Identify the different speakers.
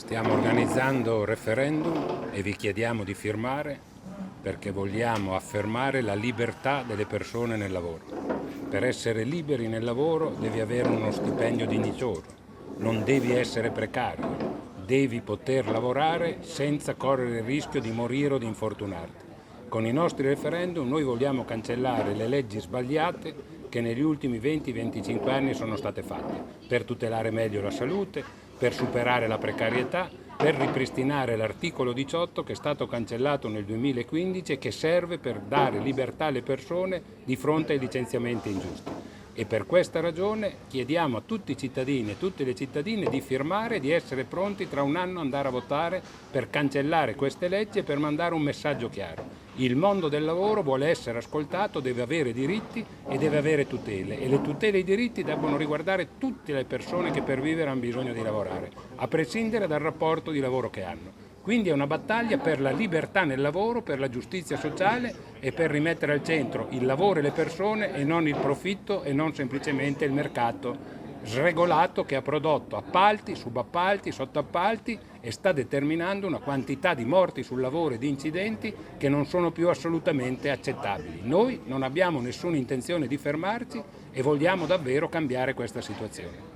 Speaker 1: Stiamo organizzando referendum e vi chiediamo di firmare perché vogliamo affermare la libertà delle persone nel lavoro. Per essere liberi nel lavoro devi avere uno stipendio dignitoso, non devi essere precario, devi poter lavorare senza correre il rischio di morire o di infortunarti. Con i nostri referendum noi vogliamo cancellare le leggi sbagliate che negli ultimi 20-25 anni sono state fatte per tutelare meglio la salute, per superare la precarietà, per ripristinare l'articolo 18 che è stato cancellato nel 2015 e che serve per dare libertà alle persone di fronte ai licenziamenti ingiusti. E per questa ragione chiediamo a tutti i cittadini e tutte le cittadine di firmare e di essere pronti tra un anno ad andare a votare per cancellare queste leggi e per mandare un messaggio chiaro. Il mondo del lavoro vuole essere ascoltato, deve avere diritti e deve avere tutele, e le tutele e i diritti devono riguardare tutte le persone che per vivere hanno bisogno di lavorare, a prescindere dal rapporto di lavoro che hanno. Quindi è una battaglia per la libertà nel lavoro, per la giustizia sociale e per rimettere al centro il lavoro e le persone e non il profitto e non semplicemente il mercato sregolato che ha prodotto appalti, subappalti, sottoappalti e sta determinando una quantità di morti sul lavoro e di incidenti che non sono più assolutamente accettabili. Noi non abbiamo nessuna intenzione di fermarci e vogliamo davvero cambiare questa situazione.